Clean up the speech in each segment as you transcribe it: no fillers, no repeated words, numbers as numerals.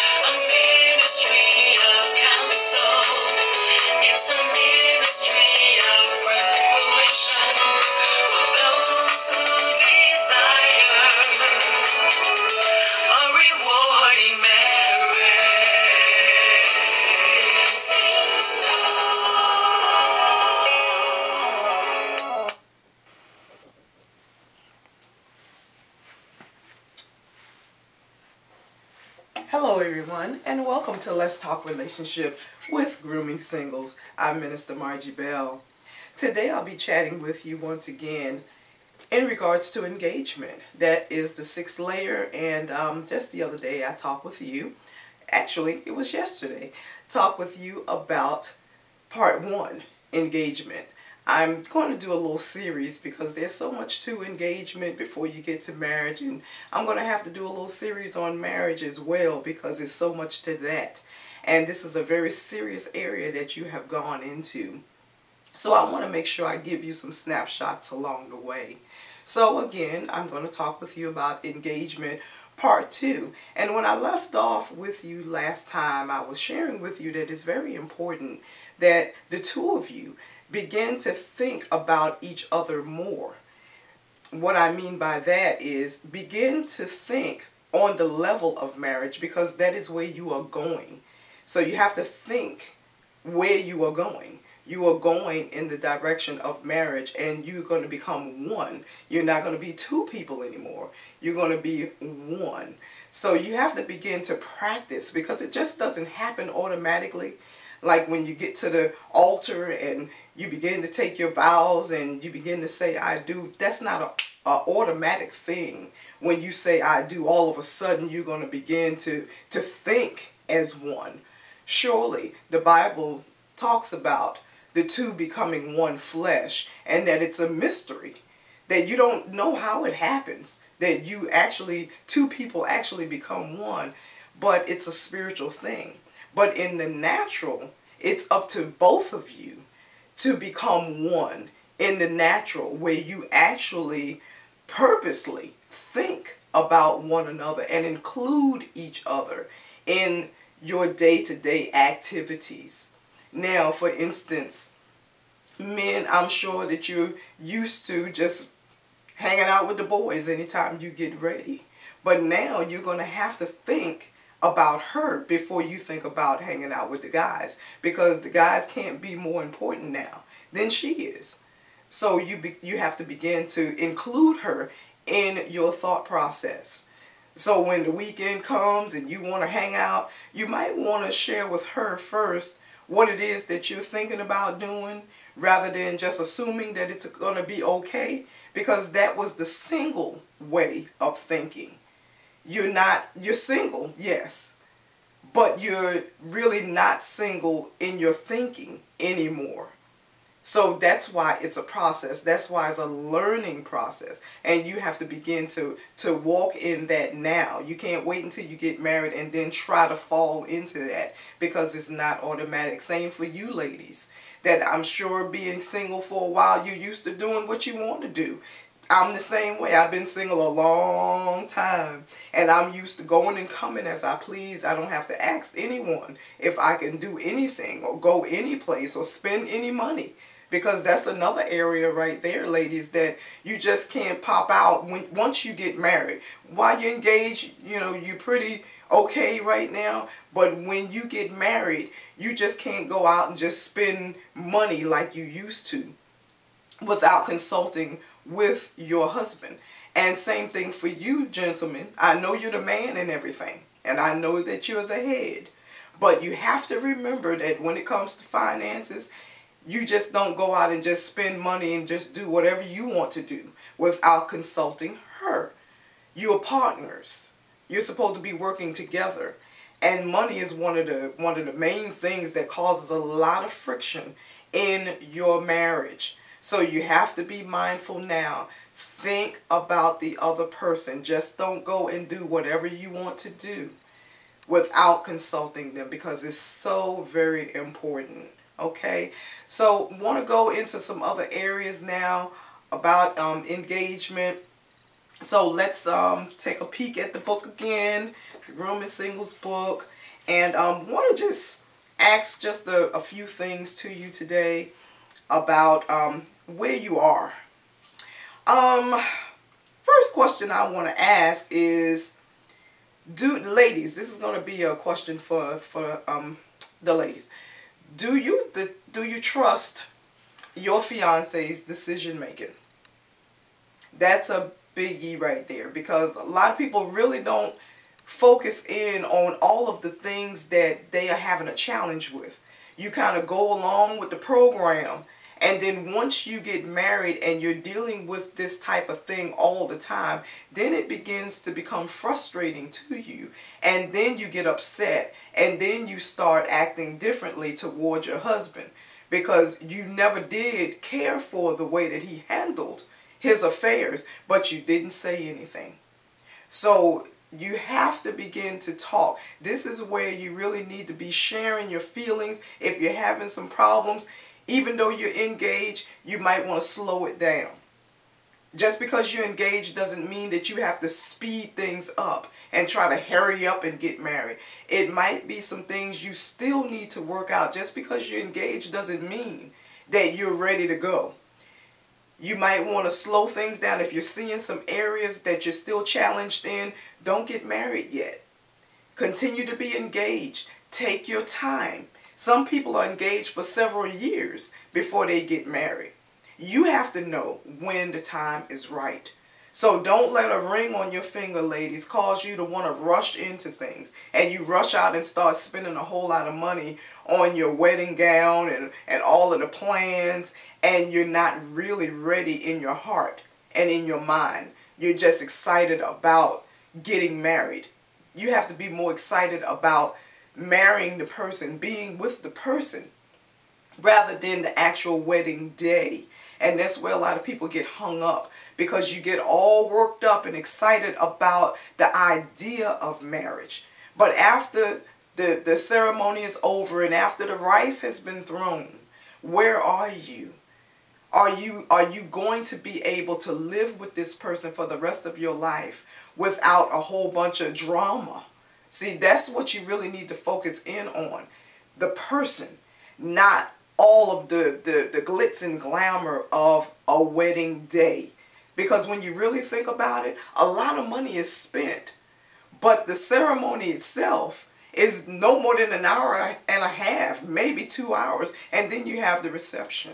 A ministry of counsel. It's a ministry of preparation for those who desire a rewarding marriage. Hello everyone, and welcome to Let's Talk Relationship with Grooming Singles. I'm Minister Margie Bell. Today I'll be chatting with you once again in regards to engagement. That is the sixth layer, and just the other day I talked with you, actually it was yesterday, talked with you about part one, engagement. I'm going to do a little series because there's so much to engagement before you get to marriage, and I'm going to have to do a little series on marriage as well because there's so much to that. And this is a very serious area that you have gone into. So I want to make sure I give you some snapshots along the way. So again, I'm going to talk with you about engagement part two. And when I left off with you last time, I was sharing with you that it's very important that the two of you begin to think about each other more. What I mean by that is begin to think on the level of marriage, because that is where you are going. So you have to think where you are going. You are going in the direction of marriage, and you're going to become one. You're not going to be two people anymore. You're going to be one. So you have to begin to practice, because it just doesn't happen automatically. Like when you get to the altar and you begin to take your vows and you begin to say, I do. That's not a automatic thing. When you say I do, all of a sudden you're going to begin to think as one. Surely the Bible talks about the two becoming one flesh, and that it's a mystery, that you don't know how it happens, that you actually, two people actually become one, but it's a spiritual thing. But in the natural, it's up to both of you to become one in the natural, where you actually purposely think about one another and include each other in your day-to-day activities. Now, for instance, men, I'm sure that you're used to just hanging out with the boys anytime you get ready. But now you're going to have to think about her before you think about hanging out with the guys, because the guys can't be more important now than she is. So you have to begin to include her in your thought process. So when the weekend comes and you want to hang out, you might want to share with her first what it is that you're thinking about doing, rather than just assuming that it's going to be okay, because that was the single way of thinking. You're single, yes, but you're really not single in your thinking anymore. So that's why it's a process. That's why it's a learning process. And you have to begin to walk in that now. You can't wait until you get married and then try to fall into that, because it's not automatic. Same for you ladies, that I'm sure being single for a while, you're used to doing what you want to do. I'm the same way. I've been single a long time, and I'm used to going and coming as I please. I don't have to ask anyone if I can do anything or go any place or spend any money, because that's another area right there, ladies, that you just can't pop out once you get married. While you're engaged, you know, you're pretty okay right now, but when you get married, you just can't go out and just spend money like you used to without consulting with your husband. And same thing for you, gentlemen. I know you're the man and everything, and I know that you're the head, but you have to remember that when it comes to finances, you just don't go out and just spend money and just do whatever you want to do without consulting her. You are partners. You're supposed to be working together. And money is one of the main things that causes a lot of friction in your marriage. So you have to be mindful now. Think about the other person. Just don't go and do whatever you want to do without consulting them, because it's so very important. Okay, so want to go into some other areas now about engagement. So let's take a peek at the book again, the Grooming Singles book, and want to just ask just a few things to you today about where you are. First question I want to ask is, ladies, this is going to be a question for the ladies. Do you trust your fiance's decision making? That's a biggie right there, because a lot of people really don't focus in on all of the things that they are having a challenge with. You kind of go along with the program, and then once you get married and you're dealing with this type of thing all the time, then it begins to become frustrating to you, and then you get upset, and then you start acting differently towards your husband because you never did care for the way that he handled his affairs, but you didn't say anything. So you have to begin to talk. This is where you really need to be sharing your feelings. If you're having some problems, even though you're engaged, you might want to slow it down. Just because you're engaged doesn't mean that you have to speed things up and try to hurry up and get married. It might be some things you still need to work out. Just because you're engaged doesn't mean that you're ready to go. You might want to slow things down. If you're seeing some areas that you're still challenged in, don't get married yet. Continue to be engaged. Take your time. Some people are engaged for several years before they get married. You have to know when the time is right. So don't let a ring on your finger, ladies, cause you to want to rush into things. And you rush out and start spending a whole lot of money on your wedding gown and all of the plans. And you're not really ready in your heart and in your mind. You're just excited about getting married. You have to be more excited about marrying the person, being with the person, rather than the actual wedding day. And that's where a lot of people get hung up, because you get all worked up and excited about the idea of marriage. But after the ceremony is over and after the rice has been thrown, where are you? Are you going to be able to live with this person for the rest of your life without a whole bunch of drama? See, that's what you really need to focus in on. The person, not all of the glitz and glamour of a wedding day. Because when you really think about it, a lot of money is spent. But the ceremony itself is no more than an hour and a half, maybe 2 hours, and then you have the reception.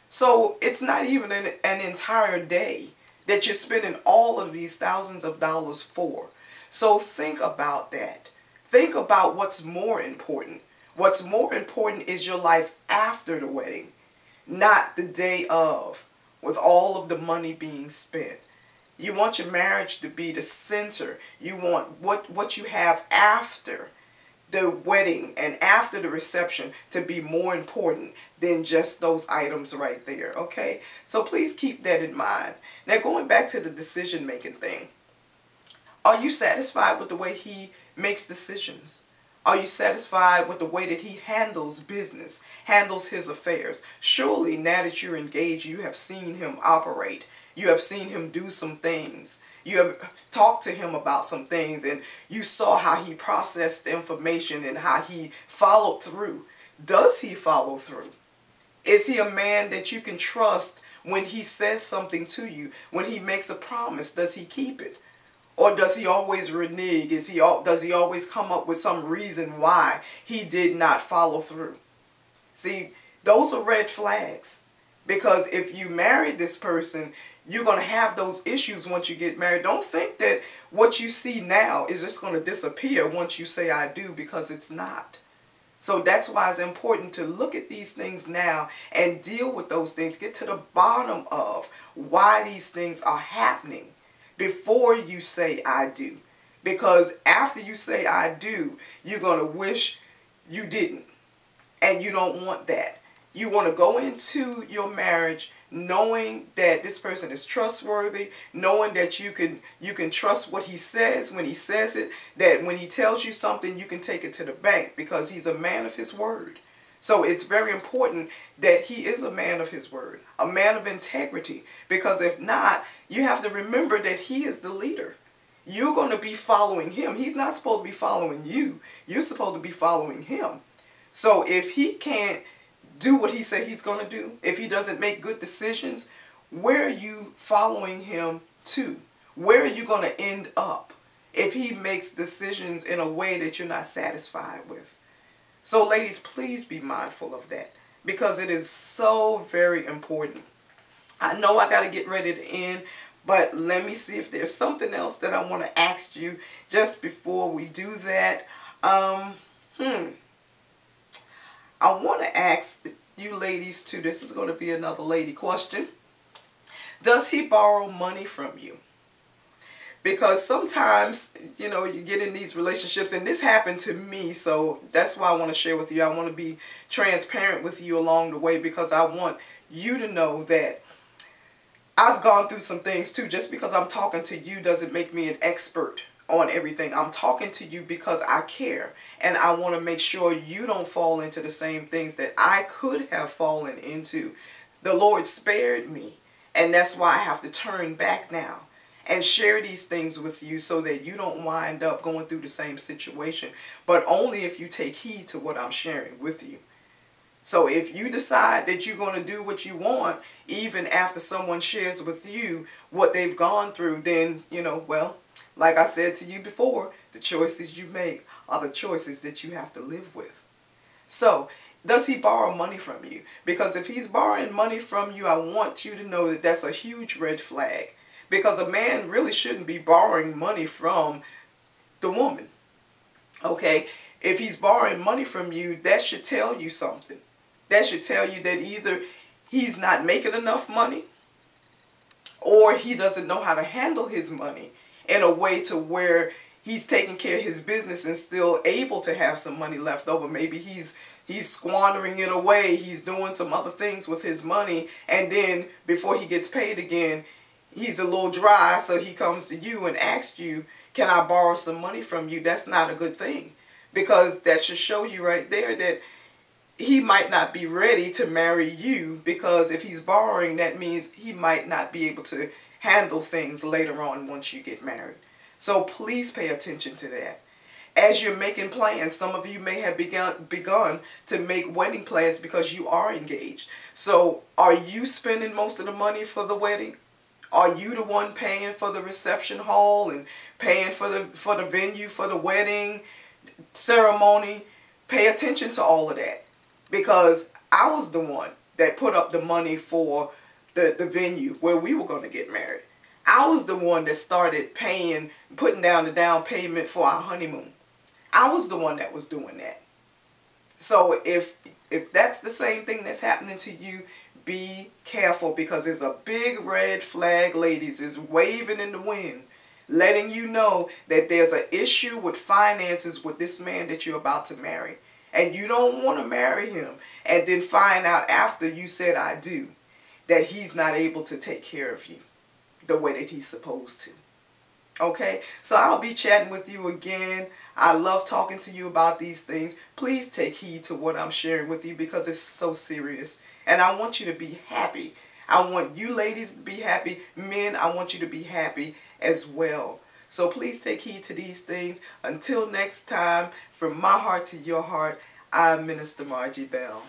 So it's not even an entire day that you're spending all of these thousands of dollars for. So think about that. Think about what's more important. What's more important is your life after the wedding, not the day of, with all of the money being spent. You want your marriage to be the center. You want what you have after the wedding and after the reception to be more important than just those items right there, okay? So please keep that in mind. Now, going back to the decision-making thing, are you satisfied with the way he makes decisions? Are you satisfied with the way that he handles business, handles his affairs? Surely now that you're engaged, you have seen him operate. You have seen him do some things. You have talked to him about some things, and you saw how he processed the information and how he followed through. Does he follow through? Is he a man that you can trust when he says something to you? When he makes a promise, does he keep it? Or does he always renege? Does he always come up with some reason why he did not follow through? See, those are red flags. Because if you married this person, you're going to have those issues once you get married. Don't think that what you see now is just going to disappear once you say I do, because it's not. So that's why it's important to look at these things now and deal with those things. Get to the bottom of why these things are happening before you say I do. Because after you say I do, you're going to wish you didn't. And you don't want that. You want to go into your marriage knowing that this person is trustworthy, knowing that you can trust what he says when he says it, that when he tells you something, you can take it to the bank because he's a man of his word. So it's very important that he is a man of his word, a man of integrity, because if not, you have to remember that he is the leader. You're going to be following him. He's not supposed to be following you. You're supposed to be following him. So if he can't do what he said he's going to do, if he doesn't make good decisions, where are you following him to? Where are you going to end up if he makes decisions in a way that you're not satisfied with? So ladies, please be mindful of that, because it is so very important. I know I got to get ready to end, but let me see if there's something else that I want to ask you just before we do that. I want to ask you ladies too, this is going to be another lady question. Does he borrow money from you? Because sometimes, you know, you get in these relationships, and this happened to me, so that's why I want to share with you. I want to be transparent with you along the way, because I want you to know that I've gone through some things too. Just because I'm talking to you doesn't make me an expert on everything. I'm talking to you because I care, and I want to make sure you don't fall into the same things that I could have fallen into. The Lord spared me, and that's why I have to turn back now and share these things with you, so that you don't wind up going through the same situation, but only if you take heed to what I'm sharing with you. So if you decide that you're going to do what you want, even after someone shares with you what they've gone through, then, you know, well, like I said to you before, the choices you make are the choices that you have to live with. So, does he borrow money from you? Because if he's borrowing money from you, I want you to know that that's a huge red flag. Because a man really shouldn't be borrowing money from the woman. Okay? If he's borrowing money from you, that should tell you something. That should tell you that either he's not making enough money, or he doesn't know how to handle his money in a way to where he's taking care of his business and still able to have some money left over. Maybe he's squandering it away. He's doing some other things with his money, and then before he gets paid again, he's a little dry, so he comes to you and asks you, can I borrow some money from you? That's not a good thing, because that should show you right there that he might not be ready to marry you, because if he's borrowing, that means he might not be able to handle things later on once you get married. So please pay attention to that. As you're making plans, some of you may have begun to make wedding plans because you are engaged. So are you spending most of the money for the wedding? Are you the one paying for the reception hall and paying for the venue for the wedding ceremony? Pay attention to all of that, because I was the one that put up the money for the venue where we were going to get married. I was the one that started putting down the down payment for our honeymoon. I was the one that was doing that. So if that's the same thing that's happening to you, be careful, because there's a big red flag, ladies, is waving in the wind, letting you know that there's an issue with finances with this man that you're about to marry. And you don't want to marry him and then find out after you said I do that he's not able to take care of you the way that he's supposed to. Okay, so I'll be chatting with you again. I love talking to you about these things. Please take heed to what I'm sharing with you, because it's so serious. And I want you to be happy. I want you ladies to be happy. Men, I want you to be happy as well. So please take heed to these things. Until next time, from my heart to your heart, I'm Minister Margie Bell.